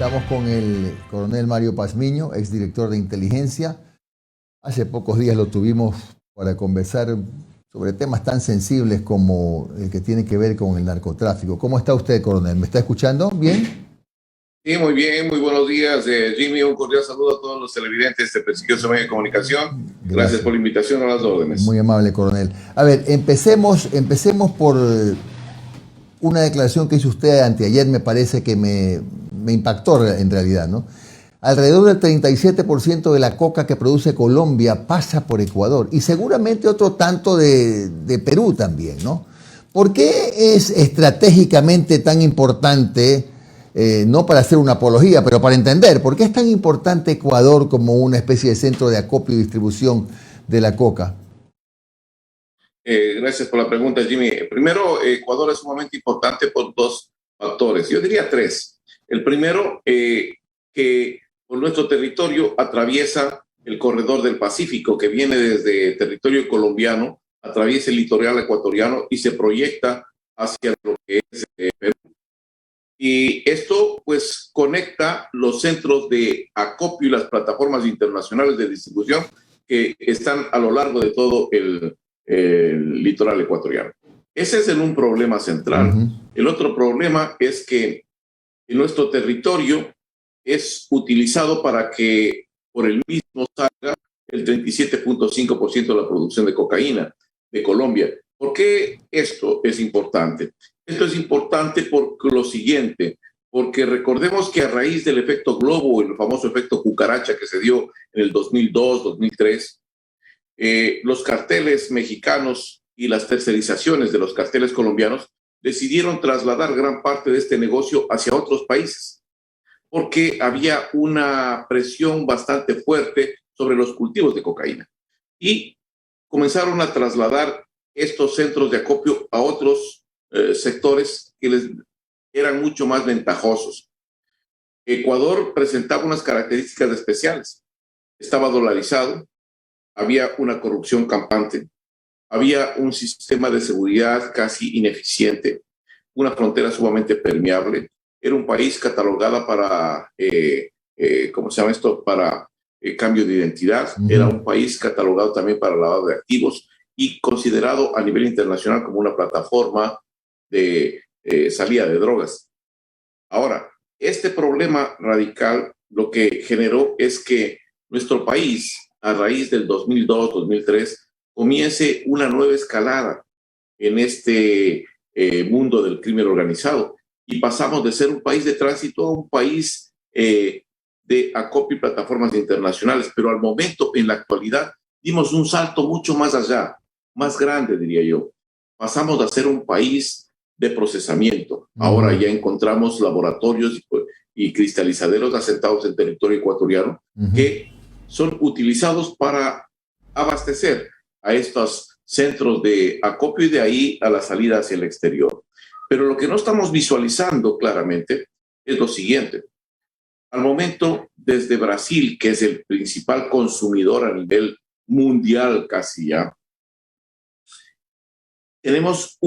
Estamos con el coronel Mario Pazmiño, exdirector de inteligencia. Hace pocos días lo tuvimos para conversar sobre temas tan sensibles como el que tiene que ver con el narcotráfico. ¿Cómo está usted, coronel? ¿Me está escuchando bien? Sí, muy bien, muy buenos días, Jimmy. Un cordial saludo a todos los televidentes de este prestigioso medio de comunicación. Gracias por la invitación, a las órdenes. Muy amable, coronel. A ver, empecemos por una declaración que hizo usted anteayer, me parece que me impactó en realidad, ¿no? Alrededor del 37% de la coca que produce Colombia pasa por Ecuador y seguramente otro tanto de Perú también, ¿no? ¿Por qué es estratégicamente tan importante, no para hacer una apología, pero para entender, por qué es tan importante Ecuador como una especie de centro de acopio y distribución de la coca? Gracias por la pregunta, Jimmy. Primero, Ecuador es sumamente importante por dos factores. Yo diría tres. El primero, que por nuestro territorio atraviesa el corredor del Pacífico, que viene desde territorio colombiano, atraviesa el litoral ecuatoriano y se proyecta hacia lo que es Perú. Y esto, pues, conecta los centros de acopio y las plataformas internacionales de distribución que están a lo largo de todo el litoral ecuatoriano. Ese es un problema central. El otro problema es que en nuestro territorio es utilizado para que por el mismo salga el 37.5% de la producción de cocaína de Colombia. ¿Por qué esto es importante? Esto es importante por lo siguiente, porque recordemos que a raíz del efecto globo, el famoso efecto cucaracha que se dio en el 2002, 2003, los carteles mexicanos y las tercerizaciones de los carteles colombianos decidieron trasladar gran parte de este negocio hacia otros países, porque había una presión bastante fuerte sobre los cultivos de cocaína. Y comenzaron a trasladar estos centros de acopio a otros sectores que les eran mucho más ventajosos. Ecuador presentaba unas características especiales. Estaba dolarizado, había una corrupción campante, había un sistema de seguridad casi ineficiente, una frontera sumamente permeable. Era un país catalogado para, ¿cómo se llama esto? Para cambio de identidad. Era un país catalogado también para lavado de activos y considerado a nivel internacional como una plataforma de salida de drogas. Ahora, este problema radical lo que generó es que nuestro país, a raíz del 2002-2003, comience una nueva escalada en este mundo del crimen organizado y pasamos de ser un país de tránsito a un país de acopio y plataformas internacionales, pero al momento, en la actualidad, dimos un salto mucho más allá, más grande, diría yo. Pasamos a ser un país de procesamiento. Ahora ya encontramos laboratorios y cristalizaderos asentados en territorio ecuatoriano que son utilizados para abastecer a estos centros de acopio y de ahí a la salida hacia el exterior. Pero lo que no estamos visualizando claramente es lo siguiente. Al momento, desde Brasil, que es el principal consumidor a nivel mundial casi ya, tenemos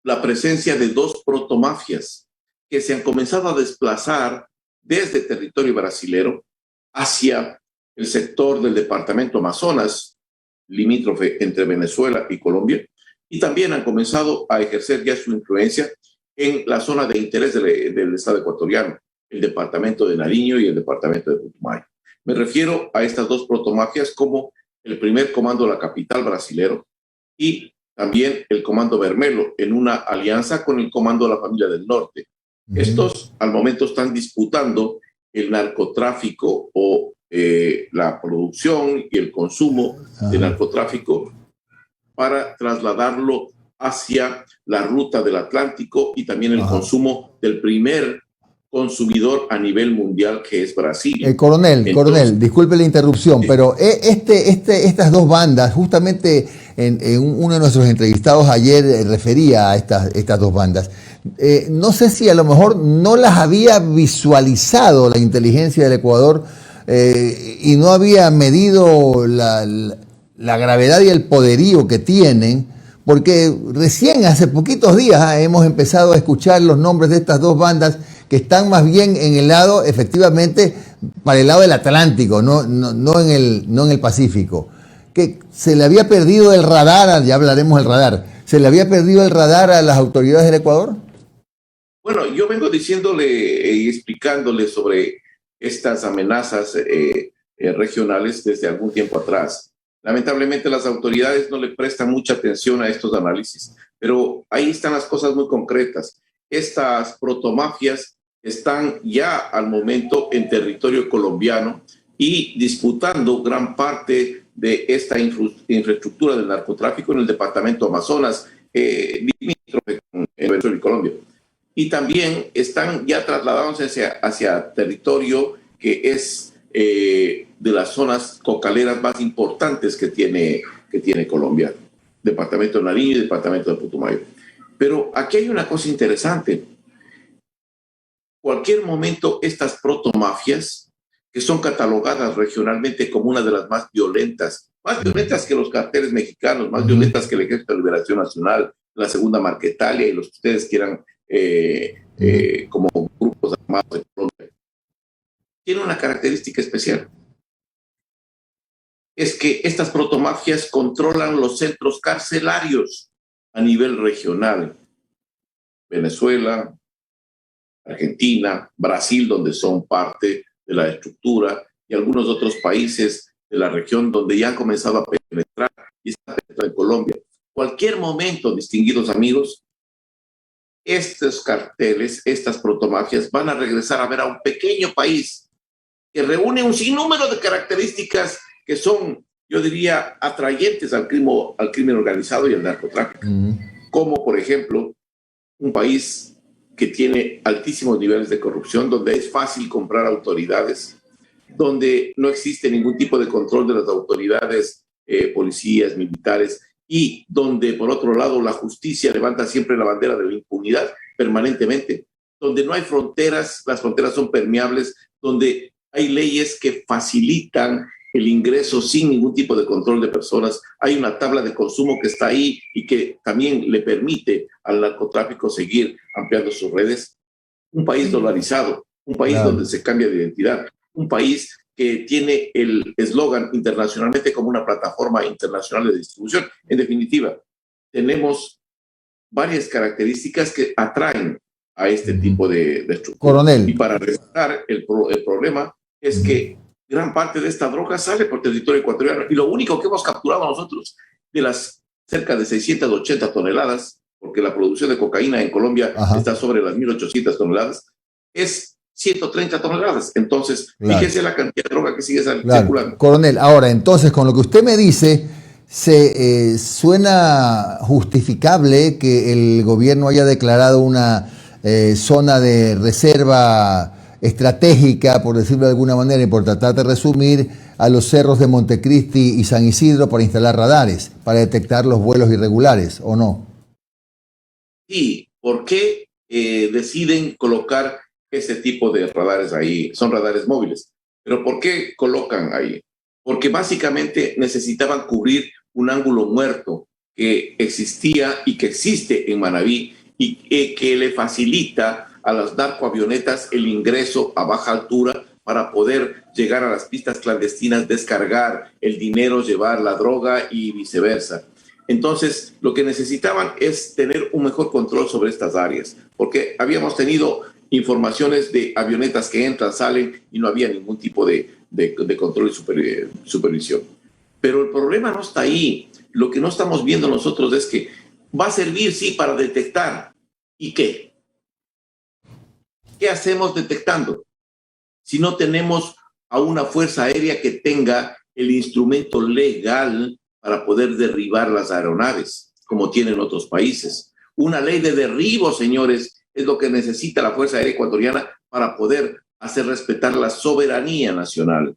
la presencia de dos protomafias que se han comenzado a desplazar desde territorio brasilero hacia el sector del departamento Amazonas, limítrofe entre Venezuela y Colombia, y también han comenzado a ejercer ya su influencia en la zona de interés del Estado ecuatoriano, el departamento de Nariño y el departamento de Putumayo. Me refiero a estas dos protomafias como el primer comando de la capital brasilero y también el comando Bermelo, en una alianza con el comando de la familia del norte. Estos al momento están disputando el narcotráfico o la producción y el consumo de narcotráfico para trasladarlo hacia la ruta del Atlántico y también el consumo del primer consumidor a nivel mundial, que es Brasil. Coronel, disculpe la interrupción, pero estas dos bandas, justamente uno de nuestros entrevistados ayer refería a estas dos bandas. No sé si a lo mejor no las había visualizado la inteligencia del Ecuador y no había medido la gravedad y el poderío que tienen, porque recién hace poquitos días hemos empezado a escuchar los nombres de estas dos bandas que están más bien en el lado, efectivamente, para el lado del Atlántico, no en el Pacífico. Que se le había perdido el radar, ya hablaremos del radar, ¿se le había perdido el radar a las autoridades del Ecuador? Bueno, yo vengo diciéndole y explicándole sobre estas amenazas regionales desde algún tiempo atrás. Lamentablemente las autoridades no le prestan mucha atención a estos análisis, pero ahí están las cosas muy concretas. Estas protomafias están ya al momento en territorio colombiano y disputando gran parte de esta infraestructura del narcotráfico en el departamento Amazonas, limítrofe con Venezuela y Colombia. Y también están ya trasladándose hacia territorio que es de las zonas cocaleras más importantes que tiene Colombia, departamento de Nariño y departamento de Putumayo. Pero aquí hay una cosa interesante. Cualquier momento estas protomafias, que son catalogadas regionalmente como una de las más violentas que los carteles mexicanos, más violentas que el Ejército de Liberación Nacional, la Segunda Marquetalia y los que ustedes quieran como grupos armados de Colombia, tiene una característica especial. Es que estas protomafias controlan los centros carcelarios a nivel regional. Venezuela, Argentina, Brasil, donde son parte de la estructura, y algunos otros países de la región donde ya han comenzado a penetrar y están penetrando en Colombia. Cualquier momento, distinguidos amigos, estos carteles, estas protomafias van a regresar a ver a un pequeño país que reúne un sinnúmero de características que son, yo diría, atrayentes al crimen organizado y al narcotráfico. Como, por ejemplo, un país que tiene altísimos niveles de corrupción, donde es fácil comprar autoridades, donde no existe ningún tipo de control de las autoridades, policías, militares, y donde, por otro lado, la justicia levanta siempre la bandera de la impunidad permanentemente, donde no hay fronteras, las fronteras son permeables, donde hay leyes que facilitan el ingreso sin ningún tipo de control de personas. Hay una tabla de consumo que está ahí y que también le permite al narcotráfico seguir ampliando sus redes. Un país dolarizado, un país donde se cambia de identidad, un país que tiene el eslogan internacionalmente como una plataforma internacional de distribución. En definitiva, tenemos varias características que atraen a este tipo de estructura. Coronel. Y para resaltar el problema es que gran parte de esta droga sale por territorio ecuatoriano, y lo único que hemos capturado nosotros de las cerca de 680 toneladas, porque la producción de cocaína en Colombia está sobre las 1.800 toneladas, es 130 toneladas. Entonces, fíjese la cantidad de droga que sigue circulando. Coronel, ahora, entonces, con lo que usted me dice, suena justificable que el gobierno haya declarado una zona de reserva estratégica, por decirlo de alguna manera, y por tratar de resumir, a los cerros de Montecristi y San Isidro para instalar radares, para detectar los vuelos irregulares, ¿o no? Sí, ¿por qué deciden colocar ese tipo de radares ahí? Son radares móviles. ¿Pero por qué colocan ahí? Porque básicamente necesitaban cubrir un ángulo muerto que existía y que existe en Manabí y que le facilita a las narcoavionetas el ingreso a baja altura para poder llegar a las pistas clandestinas, descargar el dinero, llevar la droga y viceversa. Entonces, lo que necesitaban es tener un mejor control sobre estas áreas, porque habíamos tenido informaciones de avionetas que entran, salen y no había ningún tipo de control y supervisión. Pero el problema no está ahí. Lo que no estamos viendo nosotros es que va a servir, sí, para detectar. ¿Y qué? ¿Qué hacemos detectando? Si no tenemos a una fuerza aérea que tenga el instrumento legal para poder derribar las aeronaves, como tienen otros países. Una ley de derribo, señores, es lo que necesita la Fuerza Aérea Ecuatoriana para poder hacer respetar la soberanía nacional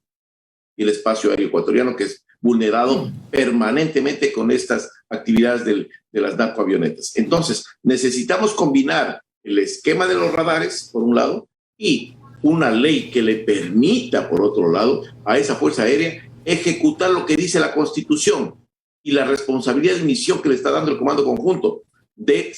y el espacio aéreo ecuatoriano, que es vulnerado permanentemente con estas actividades de las narcoavionetas. Entonces, necesitamos combinar el esquema de los radares, por un lado, y una ley que le permita, por otro lado, a esa Fuerza Aérea ejecutar lo que dice la Constitución y la responsabilidad de misión que le está dando el Comando Conjunto de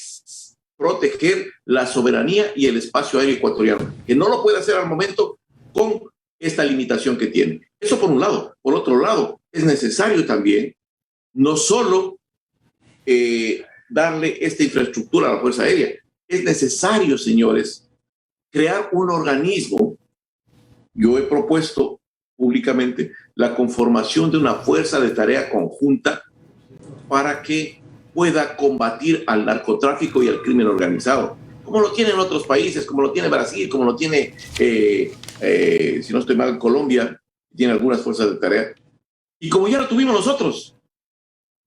proteger la soberanía y el espacio aéreo ecuatoriano, que no lo puede hacer al momento con esta limitación que tiene. Eso por un lado. Por otro lado, es necesario también no solo darle esta infraestructura a la Fuerza Aérea, es necesario, señores, crear un organismo. Yo he propuesto públicamente la conformación de una fuerza de tarea conjunta para que pueda combatir al narcotráfico y al crimen organizado, como lo tienen otros países, como lo tiene Brasil, como lo tiene, si no estoy mal, Colombia, tiene algunas fuerzas de tarea, y como ya lo tuvimos nosotros.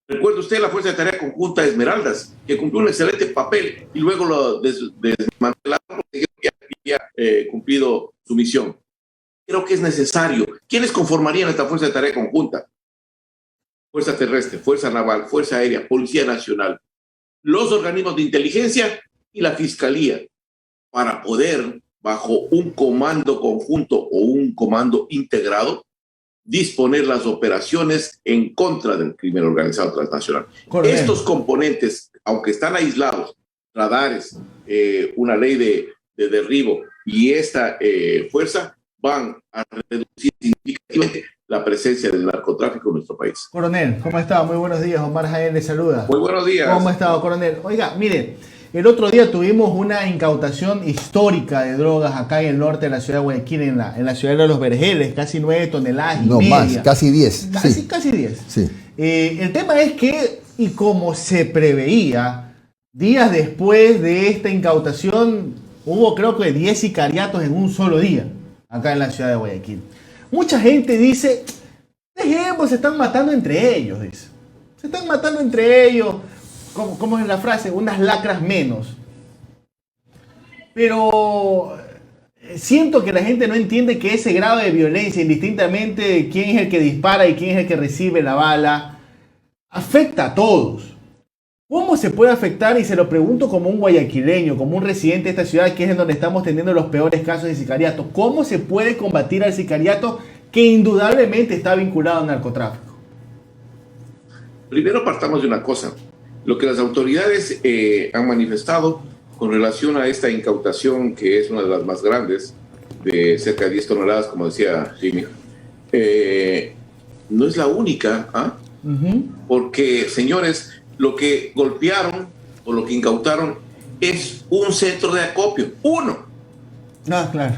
Recuerde usted la Fuerza de Tarea Conjunta Esmeraldas, que cumplió un excelente papel y luego lo desmantelaron porque ya había cumplido su misión. Creo que es necesario. ¿Quiénes conformarían esta Fuerza de Tarea Conjunta? Fuerza Terrestre, Fuerza Naval, Fuerza Aérea, Policía Nacional, los organismos de inteligencia y la Fiscalía, para poder, bajo un comando conjunto o un comando integrado, disponer las operaciones en contra del crimen organizado transnacional. Correcto. Estos componentes, aunque están aislados, radares, una ley de derribo y esta fuerza, van a reducir significativamente la presencia del narcotráfico en nuestro país. Coronel, ¿cómo está? Muy buenos días. Omar Jaén le saluda. Muy buenos días. ¿Cómo ha estado, coronel? Oiga, mire, el otro día tuvimos una incautación histórica de drogas acá en el norte de la ciudad de Guayaquil, en la ciudad de Los Vergeles, casi 9 toneladas y no, media. más, casi 10. Casi 10. Sí. El tema es que, y como se preveía, días después de esta incautación, hubo creo que 10 sicariatos en un solo día, acá en la ciudad de Guayaquil. Mucha gente dice, dejemos, se están matando entre ellos, dice. Se están matando entre ellos. ¿Cómo es la frase? Unas lacras menos. Pero siento que la gente no entiende que ese grado de violencia, indistintamente de quién es el que dispara y quién es el que recibe la bala, afecta a todos. ¿Cómo se puede afectar? Y se lo pregunto como un guayaquileño, como un residente de esta ciudad, que es en donde estamos teniendo los peores casos de sicariato. ¿Cómo se puede combatir al sicariato que indudablemente está vinculado al narcotráfico? Primero partamos de una cosa. Lo que las autoridades han manifestado con relación a esta incautación, que es una de las más grandes, de cerca de 10 toneladas, como decía Jimmy, no es la única, porque, señores, lo que golpearon o lo que incautaron es un centro de acopio, uno. Ah, claro.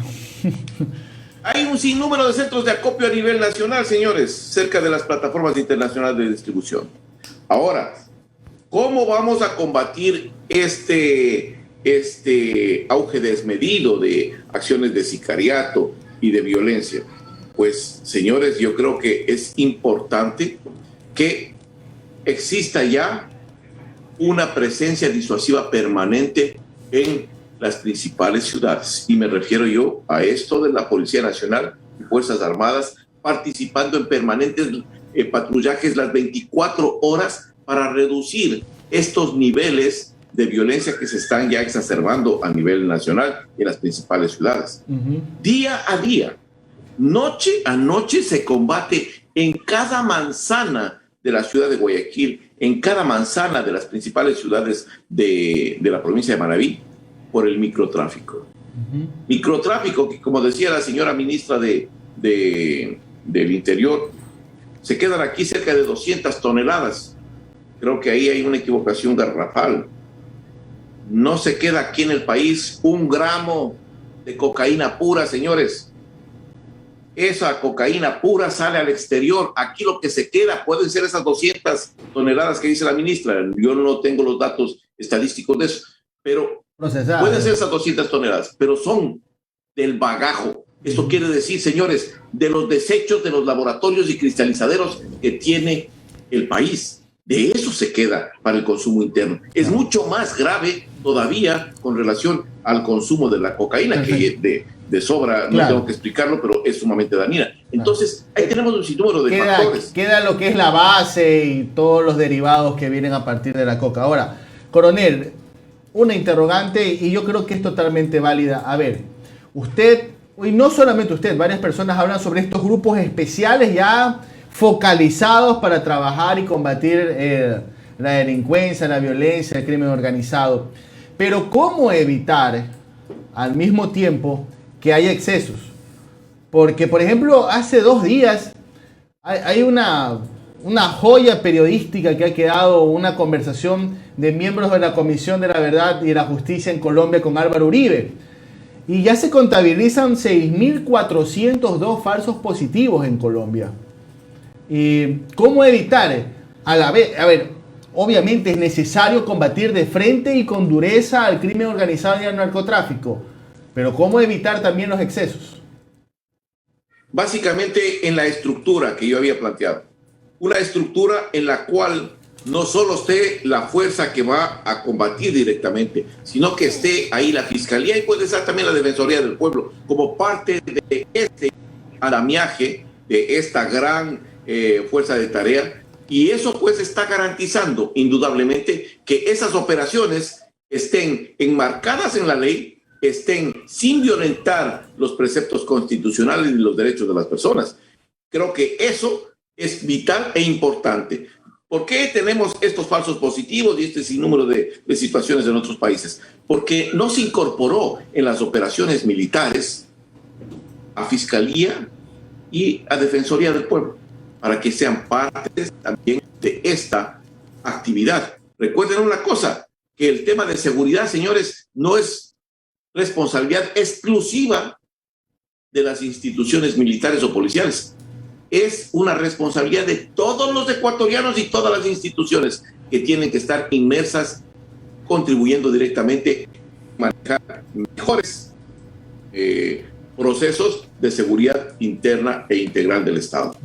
Hay un sinnúmero de centros de acopio a nivel nacional, señores, cerca de las plataformas internacionales de distribución. Ahora, ¿cómo vamos a combatir este auge desmedido de acciones de sicariato y de violencia? Pues, señores, yo creo que es importante que exista ya una presencia disuasiva permanente en las principales ciudades. Y me refiero yo a esto de la Policía Nacional y Fuerzas Armadas participando en permanentes patrullajes las 24 horas para reducir estos niveles de violencia que se están ya exacerbando a nivel nacional en las principales ciudades. Día a día, noche a noche se combate en cada manzana de la ciudad de Guayaquil, en cada manzana de las principales ciudades de la provincia de Manabí, por el microtráfico. Microtráfico que, como decía la señora ministra del Interior, se quedan aquí cerca de 200 toneladas. Creo que ahí hay una equivocación garrafal. No se queda aquí en el país 1 gramo de cocaína pura, señores. Esa cocaína pura sale al exterior. Aquí lo que se queda pueden ser esas 200 toneladas que dice la ministra. Yo no tengo los datos estadísticos de eso, pero pueden ser esas 200 toneladas, pero son del bagajo. Esto quiere decir, señores, de los desechos de los laboratorios y cristalizaderos que tiene el país. De eso se queda para el consumo interno. Es mucho más grave todavía con relación al consumo de la cocaína, que de sobra, no tengo que explicarlo, pero es sumamente dañina. Entonces, ahí tenemos un sinnúmero de factores. Queda lo que es la base y todos los derivados que vienen a partir de la coca. Ahora, coronel, una interrogante, y yo creo que es totalmente válida. A ver, usted, y no solamente usted, varias personas hablan sobre estos grupos especiales ya focalizados para trabajar y combatir la delincuencia, la violencia, el crimen organizado. Pero ¿cómo evitar al mismo tiempo que haya excesos? Porque, por ejemplo, hace 2 días hay una joya periodística que ha quedado, una conversación de miembros de la Comisión de la Verdad y la Justicia en Colombia con Álvaro Uribe. Y ya se contabilizan 6.402 falsos positivos en Colombia. ¿Y cómo evitar? A ver, obviamente es necesario combatir de frente y con dureza al crimen organizado y al narcotráfico, pero ¿cómo evitar también los excesos? Básicamente en la estructura que yo había planteado. Una estructura en la cual no solo esté la fuerza que va a combatir directamente, sino que esté ahí la Fiscalía y puede estar también la Defensoría del Pueblo como parte de este andamiaje, de esta gran fuerza de tarea. Y eso pues está garantizando indudablemente que esas operaciones estén enmarcadas en la ley, estén sin violentar los preceptos constitucionales y los derechos de las personas. Creo que eso es vital e importante. ¿Por qué tenemos estos falsos positivos y este sinnúmero de situaciones en otros países? Porque no se incorporó en las operaciones militares a Fiscalía y a Defensoría del Pueblo para que sean partes también de esta actividad. Recuerden una cosa, que el tema de seguridad, señores, no es responsabilidad exclusiva de las instituciones militares o policiales. Es una responsabilidad de todos los ecuatorianos y todas las instituciones que tienen que estar inmersas, contribuyendo directamente a manejar mejores procesos de seguridad interna e integral del Estado.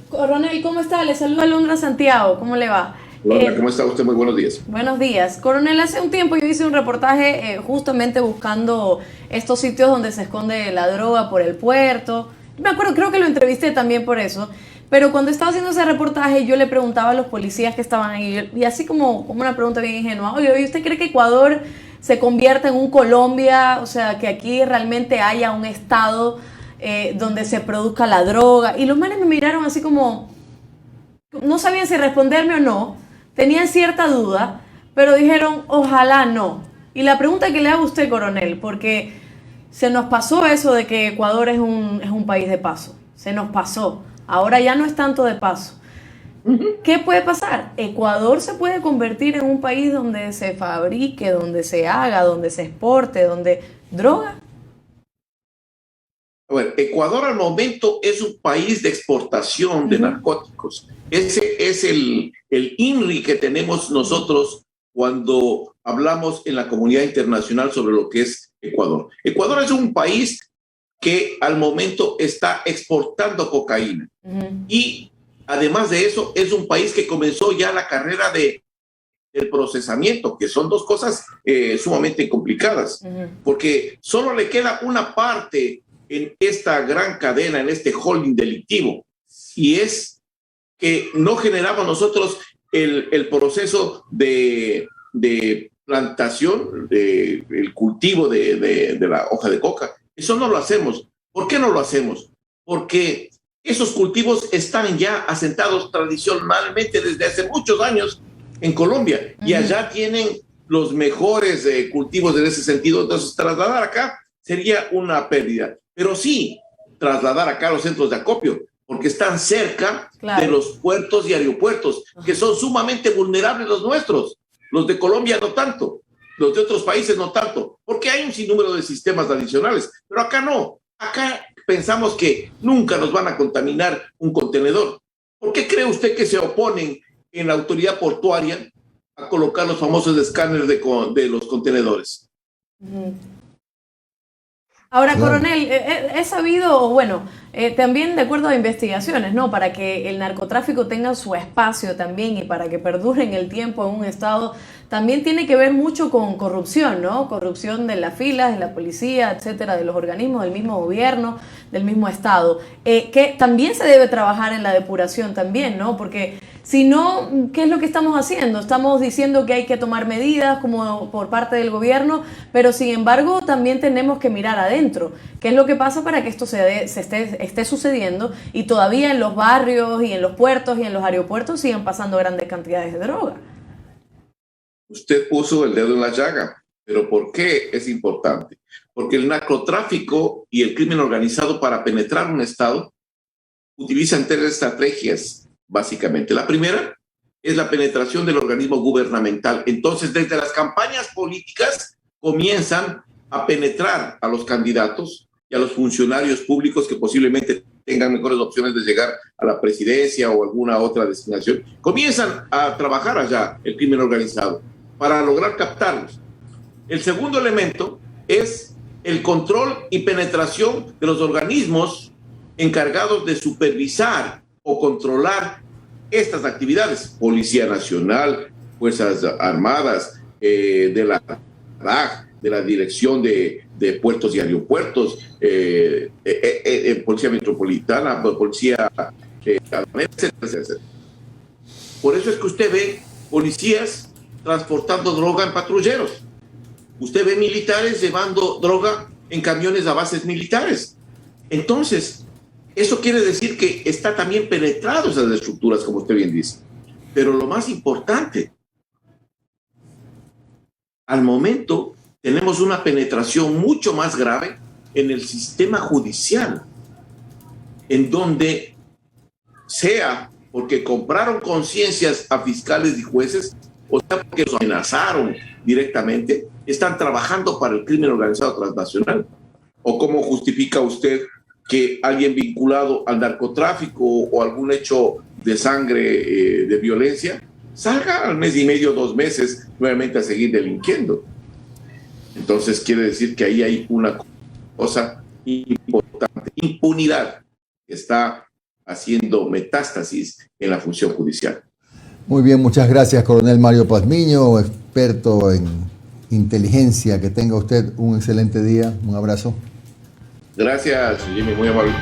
Coronel, ¿cómo está? Le saluda Alondra Santiago, ¿cómo le va? Hola, ¿cómo está usted? Muy buenos días. Buenos días. Coronel, hace un tiempo yo hice un reportaje justamente buscando estos sitios donde se esconde la droga por el puerto. Me acuerdo, creo que lo entrevisté también por eso. Pero cuando estaba haciendo ese reportaje, yo le preguntaba a los policías que estaban ahí, y así como una pregunta bien ingenua, oye, ¿usted cree que Ecuador se convierta en un Colombia? O sea, que aquí realmente haya un estado donde se produzca la droga. Y los manes me miraron así como, no sabían si responderme o no, tenían cierta duda, pero dijeron, ojalá no. Y la pregunta que le hago a usted, coronel, porque se nos pasó eso de que Ecuador es un país de paso, se nos pasó, ahora ya no es tanto de paso. ¿Qué puede pasar? ¿Ecuador se puede convertir en un país donde se fabrique, donde se haga, donde se exporte, donde droga? A ver, Ecuador al momento es un país de exportación de narcóticos. Ese es el INRI que tenemos nosotros cuando hablamos en la comunidad internacional sobre lo que es Ecuador. Ecuador es un país que al momento está exportando cocaína. Y además de eso, es un país que comenzó ya la carrera del procesamiento, que son dos cosas sumamente complicadas, porque solo le queda una parte en esta gran cadena, en este holding delictivo, y es que no generamos nosotros el proceso de plantación, el cultivo de la hoja de coca. Eso no lo hacemos. ¿Por qué no lo hacemos? Porque esos cultivos están ya asentados tradicionalmente desde hace muchos años en Colombia, y allá tienen los mejores cultivos en ese sentido. Entonces, trasladar acá sería una pérdida. Pero sí, trasladar acá los centros de acopio, porque están cerca de los puertos y aeropuertos, que son sumamente vulnerables los nuestros. Los de Colombia no tanto, los de otros países no tanto, porque hay un sinnúmero de sistemas adicionales, pero acá no. Acá pensamos que nunca nos van a contaminar un contenedor. ¿Por qué cree usted que se oponen en la autoridad portuaria a colocar los famosos escáneres de los contenedores? Ahora, coronel, he sabido, bueno, también de acuerdo a investigaciones, ¿no? Para que el narcotráfico tenga su espacio también y para que perdure en el tiempo en un estado, también tiene que ver mucho con corrupción, ¿no? Corrupción de las filas, de la policía, etcétera, de los organismos, del mismo gobierno, del mismo estado. Que también se debe trabajar en la depuración también, ¿no? Porque si no, ¿qué es lo que estamos haciendo? Estamos diciendo que hay que tomar medidas como por parte del gobierno, pero sin embargo también tenemos que mirar adentro. ¿Qué es lo que pasa para que esto esté sucediendo y todavía en los barrios y en los puertos y en los aeropuertos sigan pasando grandes cantidades de droga? Usted puso el dedo en la llaga. Pero ¿por qué es importante? Porque el narcotráfico y el crimen organizado para penetrar un Estado utilizan tres estrategias, básicamente. La primera es la penetración del organismo gubernamental. Entonces, desde las campañas políticas comienzan a penetrar a los candidatos y a los funcionarios públicos que posiblemente tengan mejores opciones de llegar a la presidencia o alguna otra designación. Comienzan a trabajar allá el crimen organizado para lograr captarlos. El segundo elemento es el control y penetración de los organismos encargados de supervisar o controlar estas actividades. Policía Nacional, Fuerzas Armadas, de la RAG, de la Dirección de Puertos y Aeropuertos, Policía Metropolitana, Policía etcétera, etcétera. Por eso es que usted ve policías transportando droga en patrulleros. Usted ve militares llevando droga en camiones a bases militares. Entonces, eso quiere decir que está también penetrado esas estructuras, como usted bien dice. Pero lo más importante, al momento tenemos una penetración mucho más grave en el sistema judicial, en donde sea porque compraron conciencias a fiscales y jueces, o sea porque los amenazaron directamente, están trabajando para el crimen organizado transnacional. ¿O cómo justifica usted que alguien vinculado al narcotráfico o algún hecho de sangre, de violencia, salga al mes y medio, 2 meses, nuevamente a seguir delinquiendo? Entonces quiere decir que ahí hay una cosa importante, impunidad, que está haciendo metástasis en la función judicial. Muy bien, muchas gracias, coronel Mario Pazmiño, experto en inteligencia. Que tenga usted un excelente día. Un abrazo. Gracias, Jimmy, muy amable.